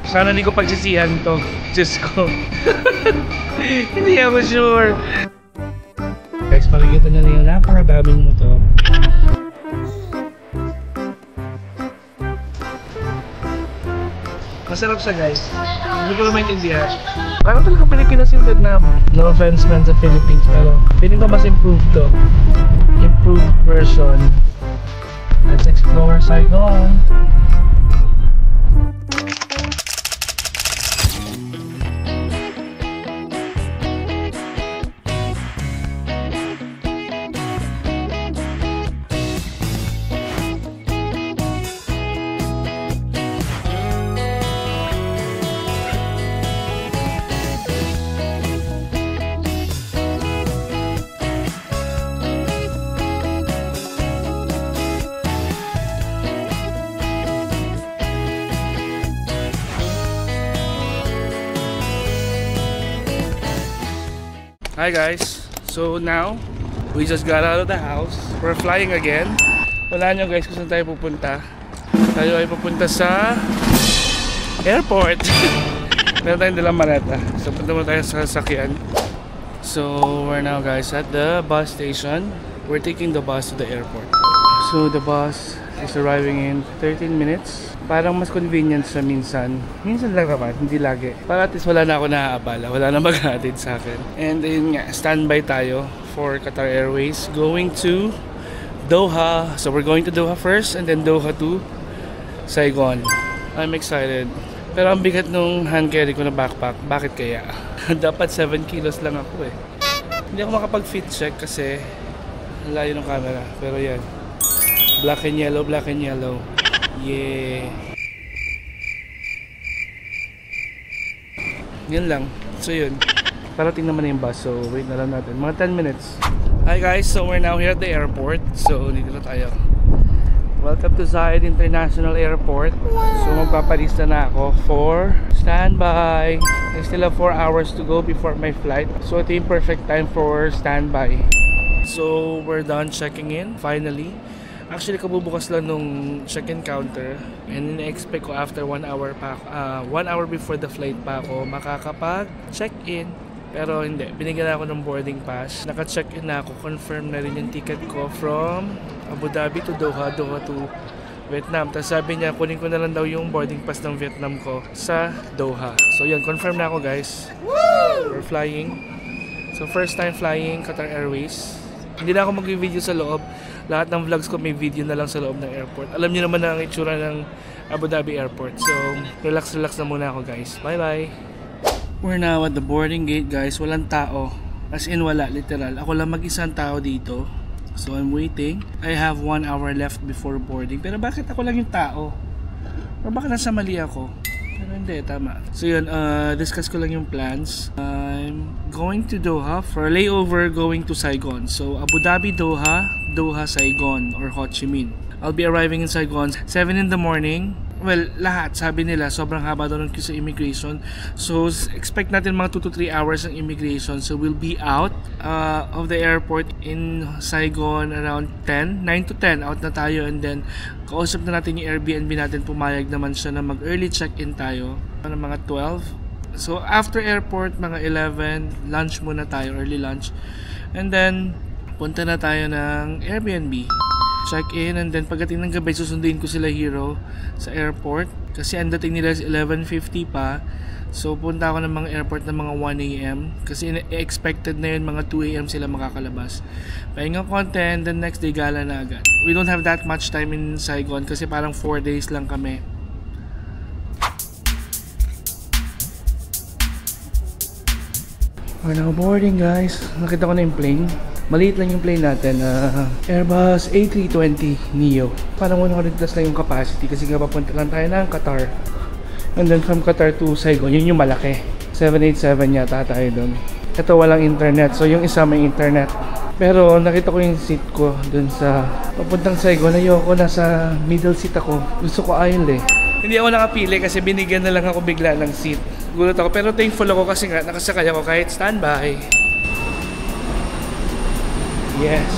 Sana hindi ko pagsisihan to. Diyos ko. Hindi ako sure. Guys, makikita nyo na yung napakadaming motor. Masarap siya guys. Hindi ko na maintindihan. Parang talaga Pilipinas yung Vietnam. No offense man sa Philippines, pero feeling ko mas improved to. Improved version. Let's explore Saigon. Hi guys, so now we just got out of the house. We're flying again. Wala nyo guys kung saan tayo pupunta. Tayo ay pupunta sa airport. Meron tayong dalang maleta. So punta mo tayo sa sasakyan. So we're now guys at the bus station. We're taking the bus to the airport. So the bus is arriving in 13 minutes. Parang mas convenient siya minsan. Minsan lang naman, hindi lagi. Para at least wala na ako naaabala. Wala na maghatid sa akin. And ayun nga, standby tayo for Qatar Airways going to Doha. So we're going to Doha first and then Doha to Saigon. I'm excited. Pero ang bigat nung hand carry ko na backpack. Bakit kaya? Dapat 7 kilos lang ako eh. Hindi ako makapag-fit check kasi layo ng camera. Pero yan. Black and yellow, black and yellow. Yeah. Yan lang. So yun. Parating naman na yung bus. So wait na lang natin. Mga 10 minutes. Hi guys. So we're now here at the airport. So dito na tayo. Welcome to Zayed International Airport. So magpapalista na ako for standby. I still have 4 hours to go before my flight. So ito yung perfect time for standby. So we're done checking in finally. Actually, kabubukas lang nung check-in counter and in-expect ko after 1 hour pa 1 hour before the flight pa ako makakapag-check-in. Pero hindi, binigyan ako ng boarding pass. Naka-check-in na ako, confirm na rin yung ticket ko from Abu Dhabi to Doha, Doha to Vietnam. Tapos sabi niya, kunin ko na lang daw yung boarding pass ng Vietnam ko sa Doha. So yun, confirm na ako guys. We're flying. So first time flying Qatar Airways. Hindi na ako mag-video sa loob. Lahat ng vlogs ko may video na lang sa loob ng airport. Alam niyo naman na ang itsura ng Abu Dhabi airport. So, relax na muna ako guys. Bye bye! We're now at the boarding gate guys. Walang tao. As in wala, literal. Ako lang mag-isang tao dito. So, I'm waiting. I have 1 hour left before boarding. Pero bakit ako lang yung tao? Or baka nasa mali ako? Pero hindi, tama. So yun, discuss ko lang yung plans. I'm going to Doha for a layover going to Saigon. So Abu Dhabi, Doha, Doha, Saigon or Ho Chi Minh. I'll be arriving in Saigon 7 in the morning. Well, lahat, sabi nila, sobrang haba daw ng queue sa immigration. So, expect natin mga 2 to 3 hours ng immigration. So, we'll be out of the airport in Saigon around 10, 9 to 10. Out na tayo and then, kausap na natin yung Airbnb natin. Pumayag naman siya na mag-early check-in tayo. Ng mga 12. So, after airport, mga 11, lunch muna tayo, early lunch. And then, punta na tayo ng Airbnb. Check-in and then pagdating ng gabi susunduin ko sila Hero sa airport kasi ang dating nila is 11:50 pa. So punta ako ng mga airport ng mga 1 AM kasi expected na yun mga 2 AM sila makakalabas. Pahinga konti and then next day gala na agad. We don't have that much time in Saigon kasi parang 4 days lang kami. We're now boarding guys. Nakita ko na yung plane. Maliit lang yung plane natin, Airbus A320 Neo. Parang 100 plus lang yung capacity kasi nga papunta lang tayo ng Qatar. And then from Qatar to Saigon, yun yung malaki. 787 yata tayo doon. Ito walang internet, so yung isa may internet. Pero nakita ko yung seat ko doon sa papuntang Saigon. Ayoko, nasa middle seat ako. Gusto ko aisle eh. Hindi ako nakapili kasi binigyan na lang ako bigla ng seat. Gulat ako, pero thankful ako kasi nga nakasakay ako kahit standby. Yes.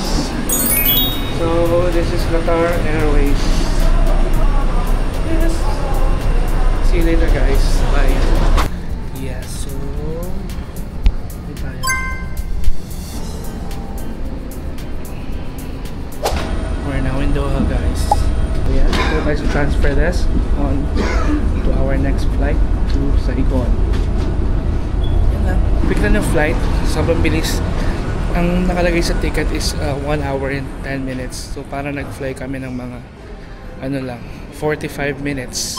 So this is Qatar Airways. Yes. See See you later guys. Bye. Yeah, so dito tayo. We're now in Doha guys. So yeah, we're going to transfer this on to our next flight to Saigon. Yan lang. Quick lang yung flight. Sobrang bilis. Ang nakalagay sa ticket is 1 hour and 10 minutes. So para nag-fly kami ng mga ano lang, 45 minutes.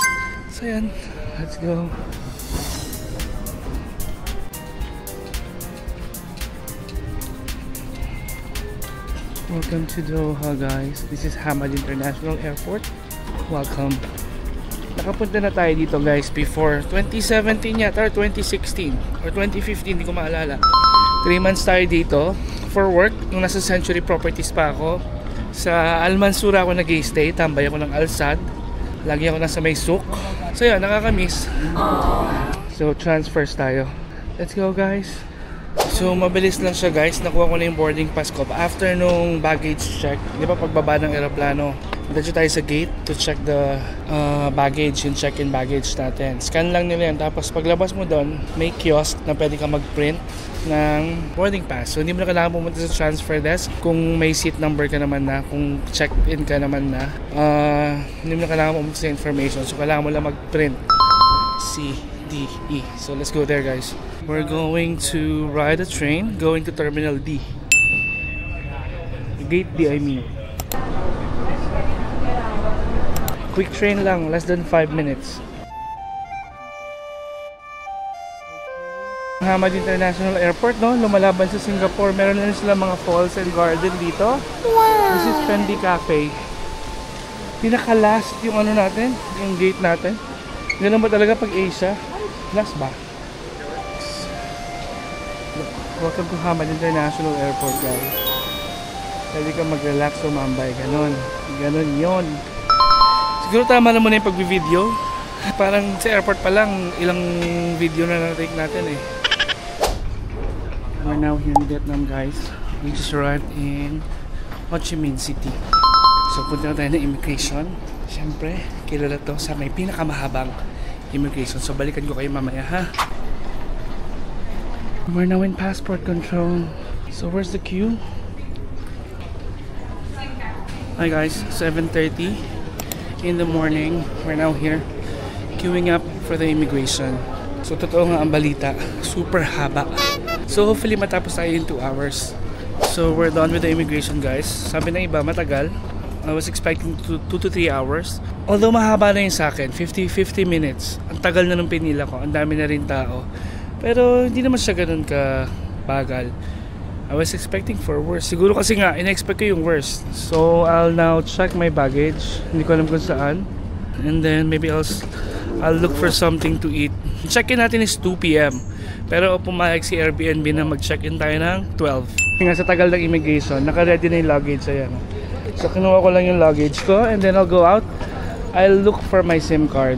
So yan, let's go. Welcome to Doha guys. This is Hamad International Airport. Welcome. Nakapunta na tayo dito guys before 2017 yata or 2016 or 2015, hindi ko maalala. 3 months tayo dito for work. Nung nasa Century Properties pa ako, sa Al Mansura ako nag-stay. Tambay ako ng Al Sadd. Lagi ako nasa may souk. So yun, nakakamiss. So transfers tayo. Let's go guys. So mabilis lang siya guys. Nakuha ko na yung boarding pass ko after nung baggage check. Di ba pagbaba ng aeroplano, dito tayo sa gate to check the baggage, yung check-in baggage natin. Scan lang nila yan. Tapos paglabas mo doon, may kiosk na pwede ka mag-print ng boarding pass. So hindi mo na kailangan pumunta sa transfer desk kung may seat number ka naman na, kung check-in ka naman na. Hindi mo na kailangan pumunta sa information. So kailangan mo lang mag-print C, D, E. So let's go there guys. We're going to ride a train going to Terminal D. Gate D, I mean. Quick train lang, less than 5 minutes. Hamad International Airport, no? Lumalaban sa Singapore. Meron na rin sila mga falls and garden dito. Wow! This is Fendi Cafe. Pinaka-last yung ano natin, yung gate natin. Ganun ba talaga pag Asia? Last ba? Welcome to Hamad International Airport, guys. Pwede ka mag-relax o mambay. Ganon. Ganon yun. Siguro tama na muna yung pag-video. Parang sa airport pa lang, ilang video na na-take natin eh. We're now here in Vietnam guys. We just arrived in Ho Chi Minh City. So punta na tayo ng immigration. Siyempre, kilala to sa may pinakamahabang immigration. So balikan ko kayo mamaya ha. We're now in passport control. So where's the queue? Hi guys, 7:30 in the morning. We're now here queuing up for the immigration. So totoo nga ang balita, super haba. So hopefully matapos tayo in 2 hours. So we're done with the immigration guys. Sabi ng iba matagal. I was expecting 2 to 3 hours. Although mahaba na yung sa akin, 50 minutes. Ang tagal na nung pinila ko, ang dami na rin tao. Pero hindi naman siya ganun ka bagal. I was expecting for worse. Siguro kasi nga, in-expect ko yung worst. So I'll now check my baggage. Hindi ko alam kung saan. And then maybe I'll look for something to eat. Check-in natin is 2 PM. Pero pumayag si Airbnb na mag-check-in tayo ng 12. Nga sa tagal ng immigration, naka-ready na yung luggage. Ayan. So kinuha ko lang yung luggage ko and then I'll go out. I'll look for my SIM card.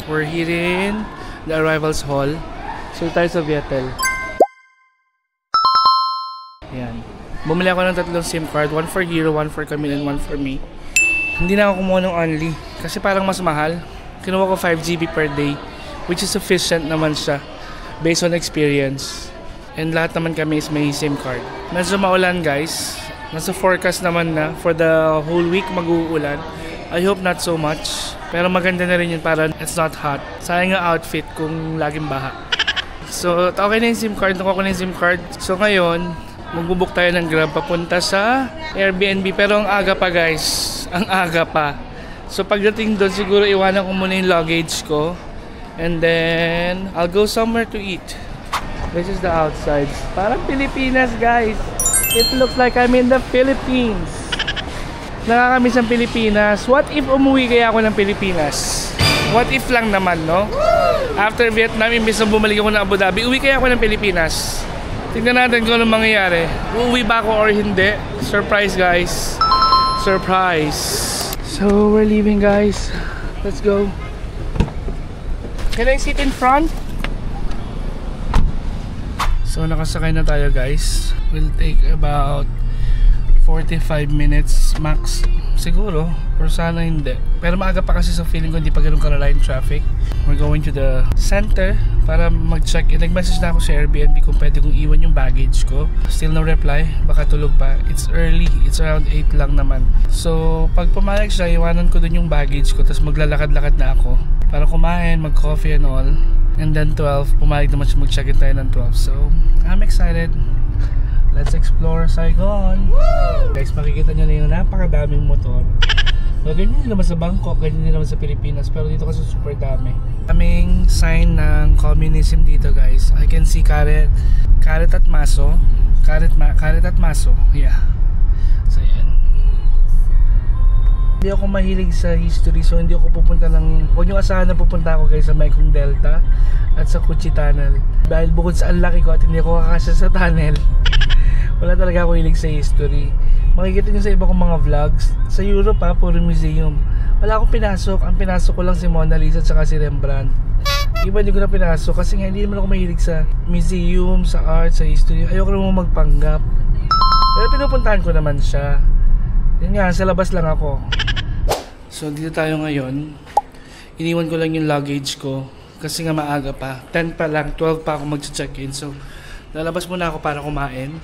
We're here in the arrivals hall. So tayo sa Vietel. Ayan. Bumili ako ng 3 SIM card. 1 for Hero, 1 for Camille, and 1 for me. Hindi na ako kumuha ng only. Kasi parang mas mahal. Kinuha ko 5 GB per day. Which is sufficient naman siya. Based on experience. And lahat naman kami is may SIM card. Medyo maulan guys. Nasa forecast naman na. For the whole week mag-uulan. I hope not so much. Pero maganda na rin yun para it's not hot. Sayang ang outfit kung laging baha. So okay na yung SIM card. Nakuha ko na yung SIM card. So ngayon, magbubuk tayo ng Grab papunta sa Airbnb. Pero ang aga pa guys. Ang aga pa. So pagdating doon siguro iwanan ko muna yung luggage ko. And then I'll go somewhere to eat. This is the outside. Parang Pilipinas guys. It looks like I'm in the Philippines. Nakakamiss ang Pilipinas. What if umuwi kaya ako ng Pilipinas? What if lang naman, no? After Vietnam, imbis na bumalik ako ng Abu Dhabi, uwi kaya ako ng Pilipinas. Tingnan natin kung anong mangyayari. Uuwi ba ako or hindi? Surprise guys. Surprise. So we're leaving guys. Let's go. Can I sit in front? So nakasakay na tayo guys. Will take about 45 minutes max siguro. Or sana hindi. Pero maaga pa kasi, so feeling ko hindi pa ganun kalala yung traffic. We're going to the center para mag-check in. Nag-message na ako sa Airbnb kung pwede kong iwan yung baggage ko. Still no reply. Baka tulog pa. It's early. It's around 8 lang naman. So pag pumayag siya, iwanan ko dun yung baggage ko. Tapos maglalakad-lakad na ako para kumain, mag-coffee and all. And then 12, pumayag naman siya, mag-check in tayo ng 12. So I'm excited. Let's explore Saigon. Woo! Guys, makikita nyo na yung napakadaming motor. So, ganyan din naman sa Bangkok, ganyan din naman sa Pilipinas, pero dito kasi super dami. Daming sign ng communism dito, guys. I can see karet at maso. Karet at maso. Yeah. So yan. Hindi ako mahilig sa history, so hindi ako pupunta ng... Huwag nyo asahan na pupunta ako, guys, sa Mekong Delta at sa Kuchi Tunnel. Dahil bukod sa unlucky ko at hindi ako kakasya sa tunnel, wala talaga ako hilig sa history. Makikita nyo sa iba kong mga vlogs. Sa Europe puro museum. Wala akong pinasok. Ang pinasok ko lang si Mona Lisa at si Rembrandt. Iba hindi ko na pinasok kasi nga hindi naman ako mahilig sa museum, sa art, sa history. Ayoko naman magpanggap. Pero pinupuntahan ko naman siya. Yun nga, sa labas lang ako. So dito tayo ngayon. Iniwan ko lang yung luggage ko kasi nga maaga pa. 10 pa lang, 12 pa ako mag-check-in. So lalabas muna ako para kumain.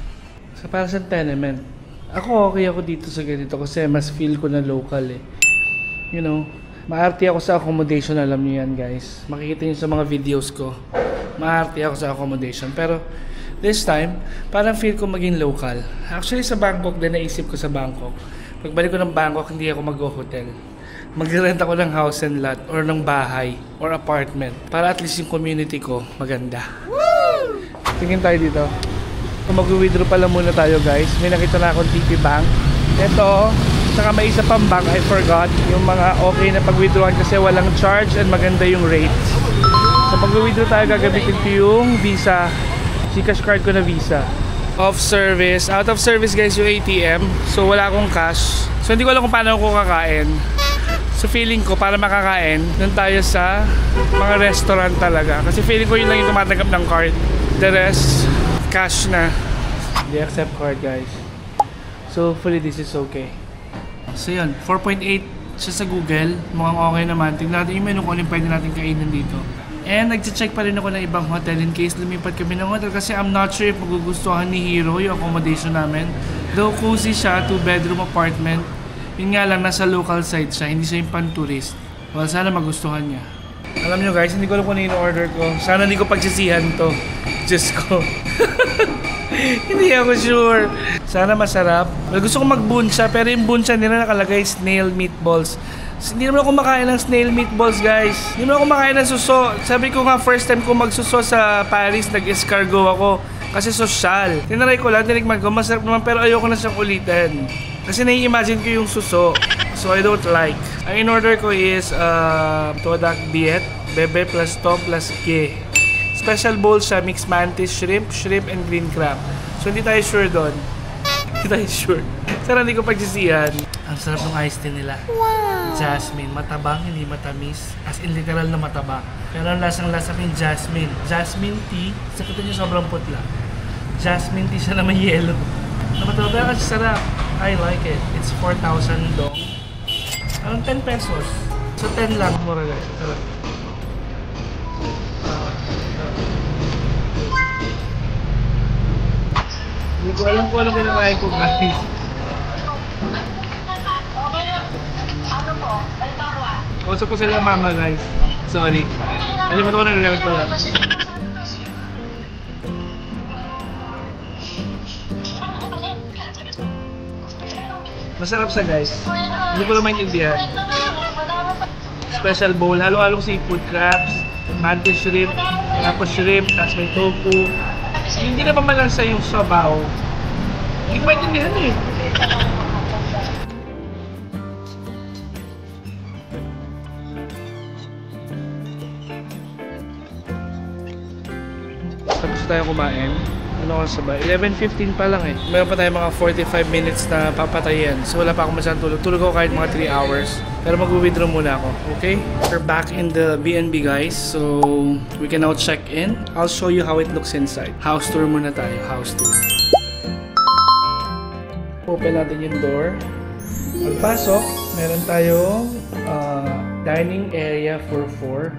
So para sa tenement. Ako okay ako dito sa ganito kasi mas feel ko na local eh. You know, maarte ako sa accommodation, alam niyo yan guys. Makikita niyo sa mga videos ko. Maarte ako sa accommodation. Pero this time, parang feel ko maging local. Actually sa Bangkok din, naisip ko sa Bangkok. Pagbalik ko ng Bangkok, hindi ako mag-hotel. Mag-rent ako ng house and lot or ng bahay or apartment. Para at least yung community ko maganda. Woo! Tingin tayo dito. Kung mag-withdraw pala muna tayo guys, may nakita na akong TP Bank. Ito, saka may isa pang bank, I forgot. Yung mga okay na pag-withdrawan kasi walang charge and maganda yung rates. So mag-withdraw tayo, gagamitin ko yung Visa. Gcash card ko na Visa. Off service. Out of service guys yung ATM. So wala akong cash. So hindi ko alam kung paano ako kakain. So feeling ko para makakain, dun tayo sa mga restaurant talaga. Kasi feeling ko yun lang yung tumatanggap ng card. The rest, cash na. They accept card guys. So hopefully this is okay. So yun, 4.8 siya sa Google. Mukhang okay naman. Tignan natin yung menu kung ano yung pwede natin kainin dito. And nagche-check pa rin ako ng ibang hotel in case lumipat kami ng hotel. Kasi I'm not sure if magugustuhan ni Hero yung accommodation namin. Though cozy siya, 2-bedroom apartment. Yun nga lang, nasa local side siya. Hindi siya yung pan-tourist. Well, sana magustuhan niya. Alam nyo guys, hindi ko alam kung ano yung order ko. Sana hindi ko pagsisihan to. Diyos ko. Hindi ako sure. Sana masarap. Well, gusto ko mag-buncha, pero yung buncha nila nakalagay snail meatballs. Hindi naman ako makain ng snail meatballs guys. Hindi naman ako makain ng suso. Sabi ko nga first time ko magsuso sa Paris, nag-escargot ako. Kasi social. Tinaray ko lang, tinikman ko, masarap naman pero ayoko na siyang ulitin. Kasi nai-imagine ko yung suso. So I don't like. Ang in-order ko is Todak Diet, bebe plus tom plus ke. Special bowl siya, mixed mantis, shrimp, and green crab. So hindi tayo sure doon. Hindi tayo sure. Sana hindi ko pagsisihan. Ang sarap ng iced tea nila. Wow! Jasmine. Matabang, hindi matamis. As in literal na matabang. Pero ang lasang-lasa yung jasmine. Jasmine tea. Sakitin niyo sobrang putla. Jasmine tea siya na may yellow. Matabang pero kasi sarap. I like it. It's 4,000 dong. Anong 10 pesos? So 10 lang. Mura guys. Sarap. Hindi ko alam kung anong kinakain ko guys. Kausap ko sila mama guys. Sorry. Alimutan ko na nag-record ko lang. Masarap sa guys. Hindi ko na maintindihan. Special bowl. Halo-halong seafood, crabs, mantis shrimp, tapos shrimp, tapos may tofu. Hindi na pamalansa yung sabaw. Hindi ko maintindihan eh. Tapos tayo kumain. Ano oras ba? 11:15 pa lang eh. Mayroon pa tayo mga 45 minutes na papatayin. So wala pa akong masyadong tulog. Tulog ako kahit mga 3 hours. Pero mag-withdraw muna ako. Okay? We're back in the B&B guys. So we can now check in. I'll show you how it looks inside. House tour muna tayo. House tour. Open natin yung door. Pagpasok, meron tayong dining area for 4.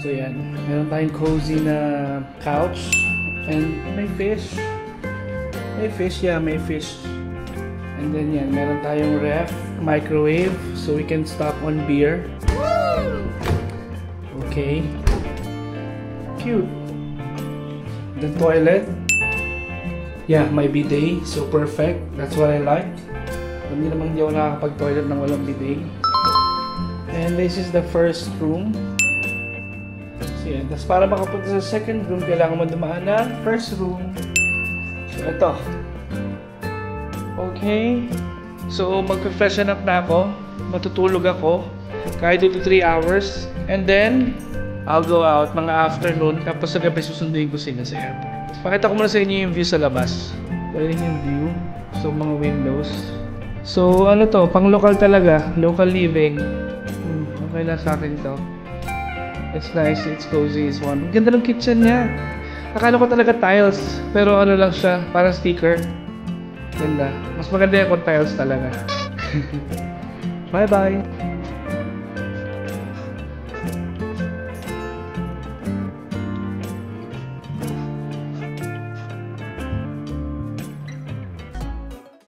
So yan, meron tayong cozy na couch. And may fish. May fish, yeah, may fish. And then yan, meron tayong ref, microwave, so we can stock on beer. Okay. Cute. The toilet. Yeah, my bidet, so perfect. That's what I like. Hindi naman di ako nakakapag-toilet nang walang bidet. And this is the first room. So yan. Tapos para makapunta sa second room, kailangan mo dumaan ng first room. So ito. Okay. So magpe-freshen up na ako. Matutulog ako. Kahit 2 to 3 hours. And then, I'll go out mga afternoon. Tapos sa gabi susunduin ko sila sa airport. Pakita ko muna sa inyo yung view sa labas. Ito yung view. So mga windows. So ano to, pang local talaga, local living. Okay lang sa akin to. It's nice, it's cozy, it's one. Ganda ng kitchen niya. Akala ko talaga tiles, pero ano lang siya, parang sticker. Ganda. Mas maganda yung kung tiles talaga. Bye bye!